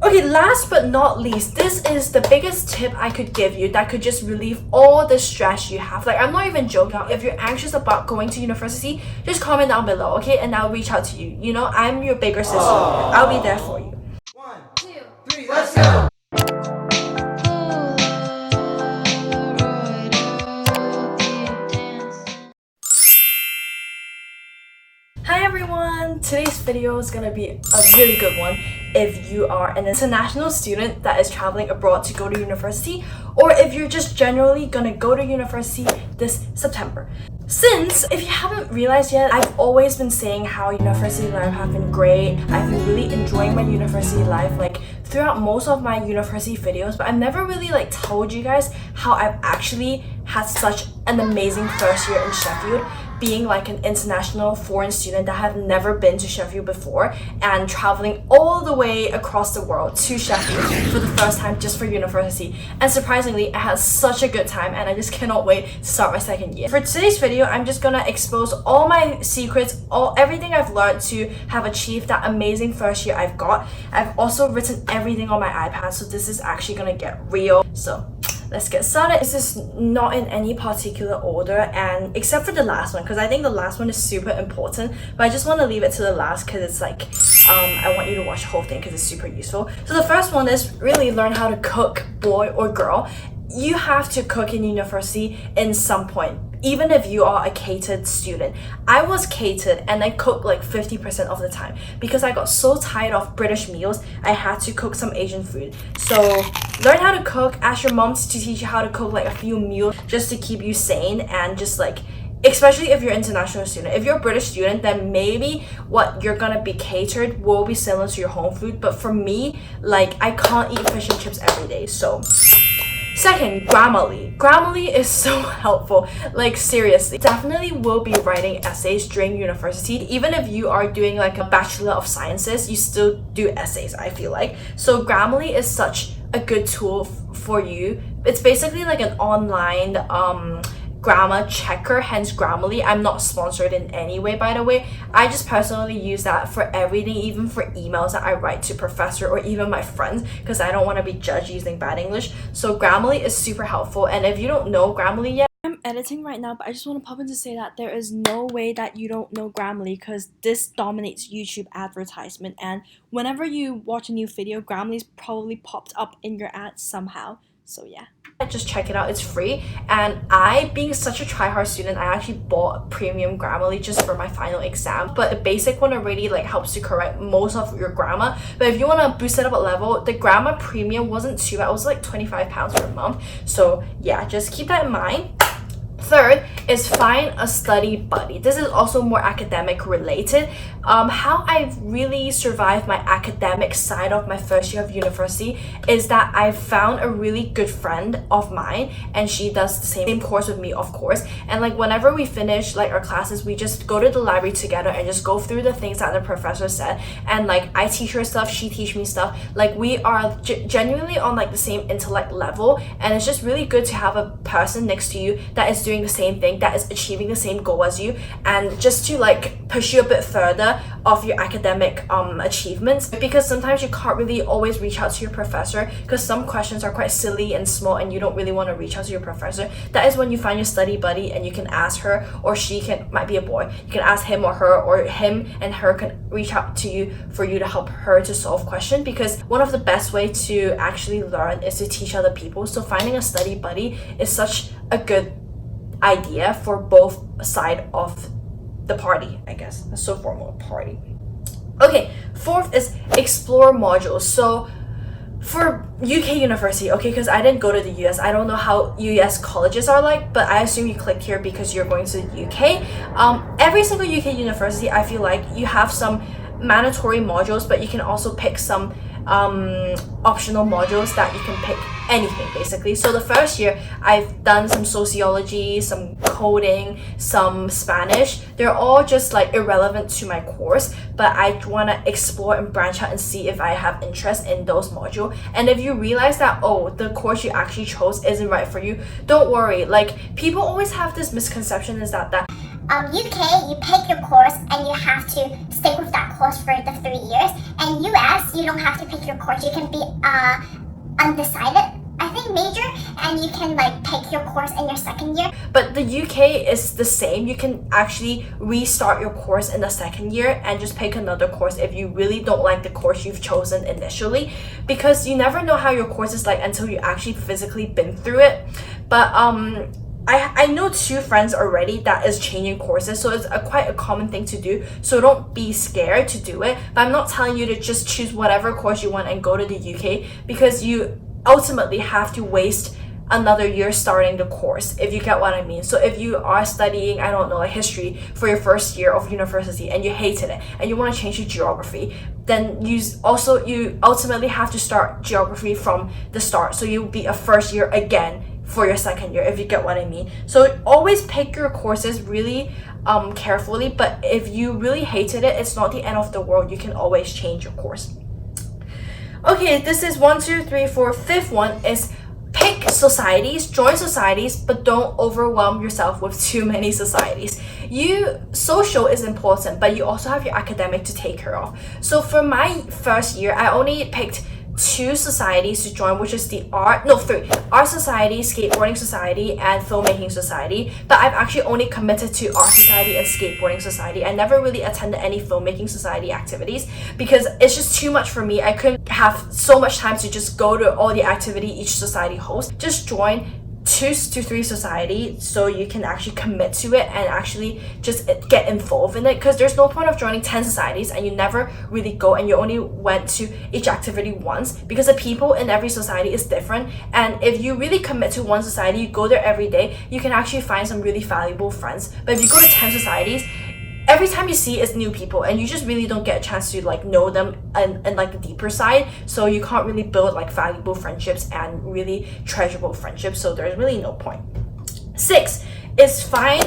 Okay, last but not least, this is the biggest tip I could give you that could just relieve all the stress you have. Like, I'm not even joking. If you're anxious about going to university, just comment down below, okay? And I'll reach out to you. You know, I'm your bigger sister. I'll be there for you. 1, 2, 3, let's go! Hi everyone! Today's video is gonna be a really good one if you are an international student that is traveling abroad to go to university, or if you're just generally gonna go to university this September. Since, if you haven't realized yet, I've always been saying how university life have been great. I've been really enjoying my university life like throughout most of my university videos, but I've never really like told you guys how I've actually had such an amazing first year in Sheffield, being like an international foreign student that have never been to Sheffield before and traveling all the way across the world to Sheffield for the first time just for university. And surprisingly, I had such a good time and I just cannot wait to start my second year. For today's video, I'm just gonna expose all my secrets, everything I've learned to have achieved that amazing first year I've got. I've also written everything on my iPad, so this is actually gonna get real. So let's get started. This is not in any particular order, and except for the last one, because I think the last one is super important, but I just want to leave it to the last because it's like I want you to watch the whole thing because it's super useful. So the first one is really learn how to cook, boy or girl. You have to cook in university in some point, even if you are a catered student. I was catered and I cooked like 50% of the time because I got so tired of British meals. I had to cook some Asian food. So learn how to cook, ask your mom to teach you how to cook like a few meals just to keep you sane, and just like, especially if you're an international student. If you're a British student, then maybe what you're gonna be catered will be similar to your home food, but for me, like, I can't eat fish and chips every day. So second, Grammarly. Grammarly is so helpful, like seriously. Definitely will be writing essays during university. Even if you are doing like a Bachelor of Sciences, you still do essays, I feel like. So Grammarly is such a good tool for you. It's basically like an online grammar checker, hence Grammarly. I'm not sponsored in any way, by the way. I just personally use that for everything, even for emails that I write to professor or even my friends, because I don't want to be judged using bad English. So Grammarly is super helpful, and if you don't know Grammarly yet, I'm editing right now, but I just want to pop in to say that there is no way that you don't know Grammarly, because this dominates YouTube advertisement, and whenever you watch a new video, Grammarly's probably popped up in your ads somehow. So yeah, just check it out, it's free. And I, being such a try-hard student, I actually bought premium Grammarly just for my final exam, but the basic one already like helps to correct most of your grammar. But if you want to boost it up a level, the grammar premium wasn't too bad. It was like £25 per month. So yeah, just keep that in mind. Third is find a study buddy. This is also more academic related. How I've really survived my academic side of my first year of university is that I found a really good friend of mine, and she does the same course with me, of course. And like whenever we finish like our classes, we just go to the library together and just go through the things that the professor said. And like I teach her stuff, she teach me stuff. Like we are genuinely on like the same intellect level, and it's just really good to have a person next to you that is doing the same thing, that is achieving the same goal as you, and just to like push you a bit further of your academic achievements, because sometimes you can't really always reach out to your professor because some questions are quite silly and small and you don't really want to reach out to your professor. That is when you find your study buddy and you can ask her, or she can, might be a boy, you can ask him or her, or him and her can reach out to you for you to help her to solve question. Because one of the best way to actually learn is to teach other people. So finding a study buddy is such a good idea for both side of the party, I guess. That's so formal, party. Okay, fourth is explore modules. So for UK university, okay, because I didn't go to the US, I don't know how US colleges are like, but I assume you clicked here because you're going to the UK. Every single UK university, I feel like you have some mandatory modules, but you can also pick some optional modules that you can pick anything basically. So the first year I've done some sociology, some coding, some Spanish. They're all just like irrelevant to my course, but I want to explore and branch out and see if I have interest in those modules. And if you realize that, oh, the course you actually chose isn't right for you, don't worry. Like, people always have this misconception is that UK, you pick your course and you have to stick with that course for the 3 years. And US, you don't have to pick your course. You can be undecided, I think, major, and you can like pick your course in your second year. But the UK is the same. You can actually restart your course in the second year and just pick another course if you really don't like the course you've chosen initially, because you never know how your course is like until you actually physically been through it. But I know 2 friends already that is changing courses, so it's quite a common thing to do, so don't be scared to do it. But I'm not telling you to just choose whatever course you want and go to the UK, because you ultimately have to waste another year starting the course, if you get what I mean. So if you are studying, I don't know, like history for your first year of university and you hated it and you want to change to geography, then you ultimately have to start geography from the start, so you'll be a first year again for your second year, if you get what I mean. So always pick your courses really carefully, but if you really hated it, it's not the end of the world. You can always change your course. Okay, this is 1, 2, 3, 4. Fifth one is pick societies, join societies, but don't overwhelm yourself with too many societies. Social is important, but you also have your academic to take care of. So for my first year, I only picked 2 societies to join, which is 3 art society, skateboarding society, and filmmaking society. But I've actually only committed to art society and skateboarding society. I never really attended any filmmaking society activities because it's just too much for me. I couldn't have so much time to just go to all the activity each society hosts. Just join 2 to 3 society so you can actually commit to it and actually just get involved in it, because there's no point of joining 10 societies and you never really go and you only went to each activity once, because the people in every society is different. And if you really commit to one society, you go there every day, you can actually find some really valuable friends. But if you go to 10 societies, every time you see is new people and you just really don't get a chance to like know them and like the deeper side, so you can't really build like valuable friendships and really treasurable friendships, so there's really no point. 6 is find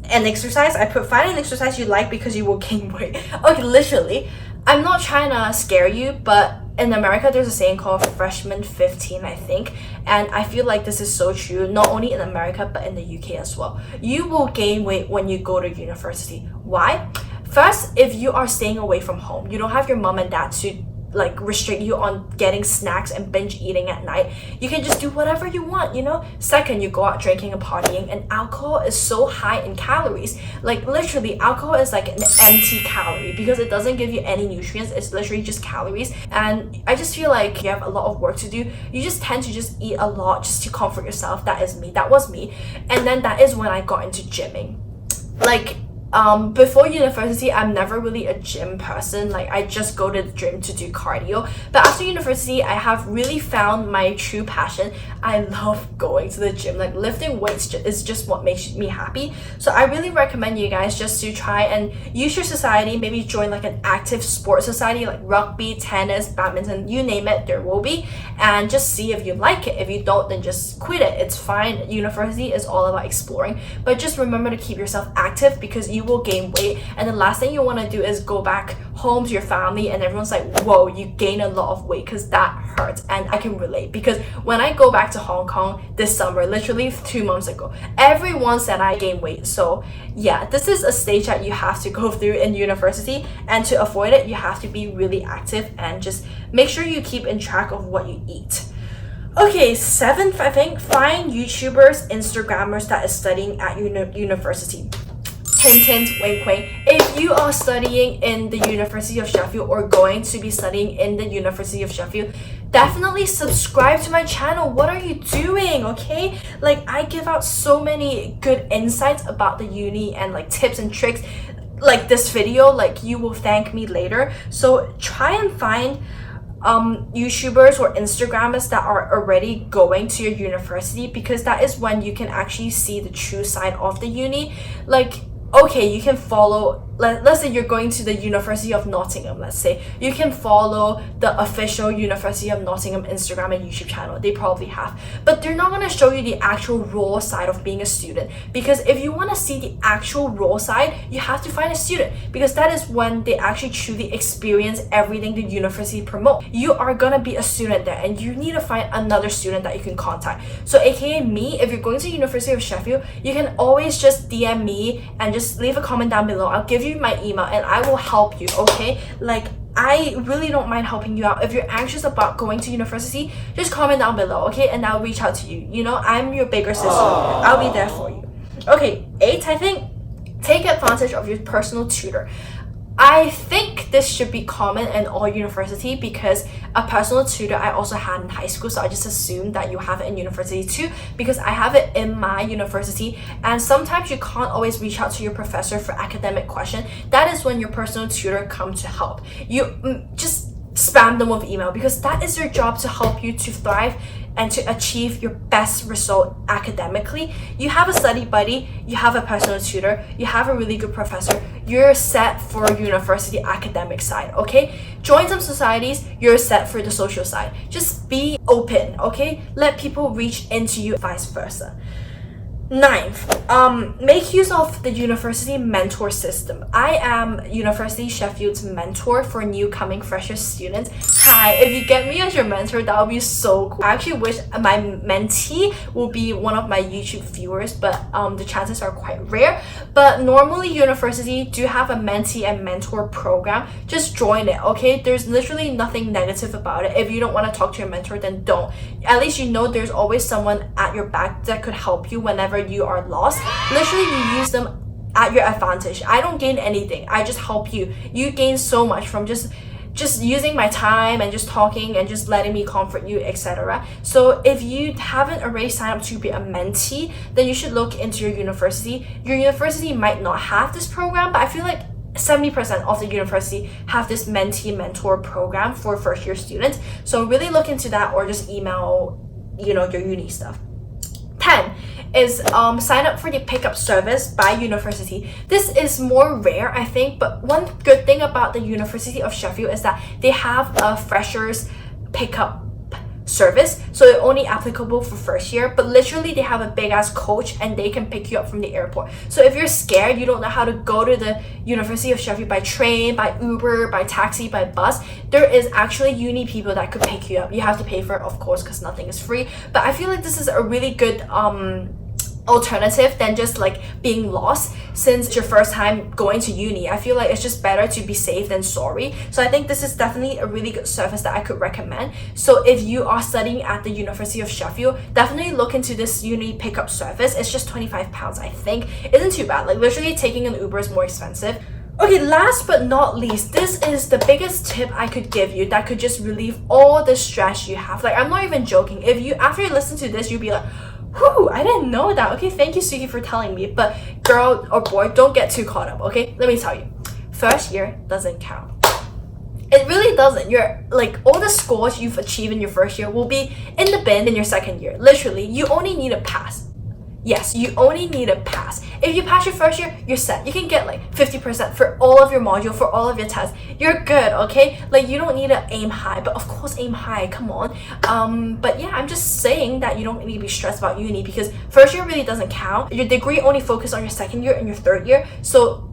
an exercise. I put find an exercise you like because you will gain weight. Okay, literally, I'm not trying to scare you, but in America, there's a saying called freshman 15, I think. And I feel like this is so true, not only in America, but in the UK as well. You will gain weight when you go to university. Why? First, if you are staying away from home, you don't have your mom and dad to like restrict you on getting snacks and binge eating at night. You can just do whatever you want, you know. Second, you go out drinking and partying, and alcohol is so high in calories. Like literally, alcohol is like an empty calorie because it doesn't give you any nutrients. It's literally just calories. And I just feel like you have a lot of work to do. You just tend to just eat a lot just to comfort yourself. That is me. That was me. And then that is when I got into gymming. Like before university, I'm never really a gym person. Like I just go to the gym to do cardio. But after university, I have really found my true passion. I love going to the gym. Like lifting weights is just what makes me happy. So I really recommend you guys just to try and use your society. Maybe join like an active sports society like rugby, tennis, badminton, you name it, there will be. And just see if you like it. If you don't, then just quit it. It's fine. University is all about exploring. But just remember to keep yourself active, because you will gain weight, and the last thing you want to do is go back home to your family and everyone's like, whoa, you gain a lot of weight, because that hurts. And I can relate, because when I go back to Hong Kong this summer, literally 2 months ago, everyone said I gained weight. So yeah, this is a stage that you have to go through in university, and to avoid it, you have to be really active and just make sure you keep in track of what you eat. Okay, 7th, I think, find YouTubers, Instagrammers that is studying at university. Hint, hint, wink, wink. If you are studying in the University of Sheffield or going to be studying in the University of Sheffield, definitely subscribe to my channel. What are you doing, okay? Like, I give out so many good insights about the uni and like tips and tricks. Like this video, like you will thank me later. So try and find YouTubers or Instagrammers that are already going to your university, because that is when you can actually see the true side of the uni. Like, okay, you can follow let's say you're going to the University of Nottingham, let's say, you can follow the official University of Nottingham Instagram and YouTube channel. They probably have. But they're not going to show you the actual raw side of being a student, because if you want to see the actual raw side, you have to find a student, because that is when they actually truly experience everything the university promote. You are going to be a student there, and you need to find another student that you can contact. So aka me, if you're going to University of Sheffield, you can always just DM me and just leave a comment down below. I'll give you my email and I will help you, okay? Like, I really don't mind helping you out. If you're anxious about going to university, just comment down below, okay? And I'll reach out to you. You know, I'm your bigger sister. I'll be there for you. Okay, 8, I think, take advantage of your personal tutor. I think this should be common in all university, because a personal tutor I also had in high school, so I just assumed that you have it in university too, because I have it in my university. And sometimes you can't always reach out to your professor for academic question. That is when your personal tutor comes to help. You just spam them with email, because that is their job, to help you to thrive and to achieve your best result academically. You have a study buddy, you have a personal tutor, you have a really good professor, you're set for university academic side, okay? Join some societies, you're set for the social side. Just be open, okay? Let people reach into you, vice versa. 9th, make use of the university mentor system. I am University Sheffield's mentor for new coming fresher students. Hi, if you get me as your mentor, that would be so cool. I actually wish my mentee will be one of my YouTube viewers, but the chances are quite rare. But normally university do have a mentee and mentor program. Just join it, okay? There's literally nothing negative about it. If you don't want to talk to your mentor, then don't. At least you know there's always someone at your back that could help you whenever you are lost. Literally, you use them at your advantage. I don't gain anything, I just help you. You gain so much from just using my time and just talking and just letting me comfort you, etc. So if you haven't already signed up to be a mentee, then you should look into your university. Your university might not have this program, but I feel like 70% of the university have this mentee mentor program for first year students. So really look into that, or just email, you know, your uni stuff. 10 is sign up for the pickup service by university. This is more rare, I think, but one good thing about the University of Sheffield is that they have a freshers pickup service, so it's only applicable for first year, but literally they have a big ass coach and they can pick you up from the airport. So if you're scared, you don't know how to go to the University of Sheffield by train, by Uber, by taxi, by bus, there is actually uni people that could pick you up. You have to pay for it, of course, because nothing is free, but I feel like this is a really good alternative than just like being lost, since it's your first time going to uni. I feel like it's just better to be safe than sorry. So I think this is definitely a really good service that I could recommend. So if you are studying at the University of Sheffield, definitely look into this uni pickup service. It's just £25, I think. Isn't too bad. Like, literally taking an Uber is more expensive. Okay, last but not least, this is the biggest tip I could give you that could just relieve all the stress you have. Like, I'm not even joking. If you, after you listen to this, you'll be like, whew, I didn't know that. Okay, thank you, Suki, for telling me. But girl or boy, don't get too caught up, okay? Let me tell you. First year doesn't count. It really doesn't. You're like, all the scores you've achieved in your first year will be in the bin in your second year. Literally, you only need a pass. Yes, you only need a pass. If you pass your first year, you're set. You can get like 50% for all of your module, for all of your tests. You're good, okay? Like, you don't need to aim high, but of course aim high, come on. But yeah, I'm just saying that you don't need to be stressed about uni, because first year really doesn't count. Your degree only focuses on your second year and your third year. So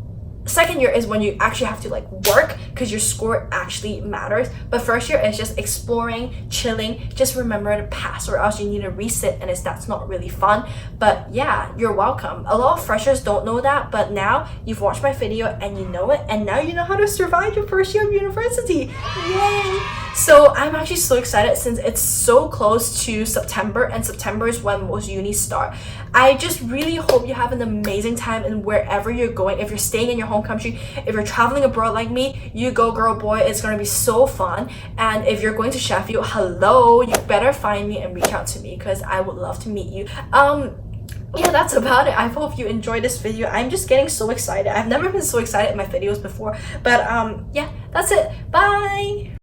second year is when you actually have to like work, because your score actually matters. But first year is just exploring, chilling. Just remember to pass, or else you need to resit, and that's not really fun. But yeah, you're welcome. A lot of freshers don't know that, but now you've watched my video and you know it, and now you know how to survive your first year of university. Yay! So I'm actually so excited, since it's so close to September, and September is when most unis start. I just really hope you have an amazing time in wherever you're going. If you're staying in your home country, if you're traveling abroad like me, you go girl, boy. It's gonna be so fun. And if you're going to Sheffield, hello, you better find me and reach out to me, because I would love to meet you. Yeah, that's about it. I hope you enjoyed this video. I'm just getting so excited. I've never been so excited in my videos before. But yeah, that's it. Bye.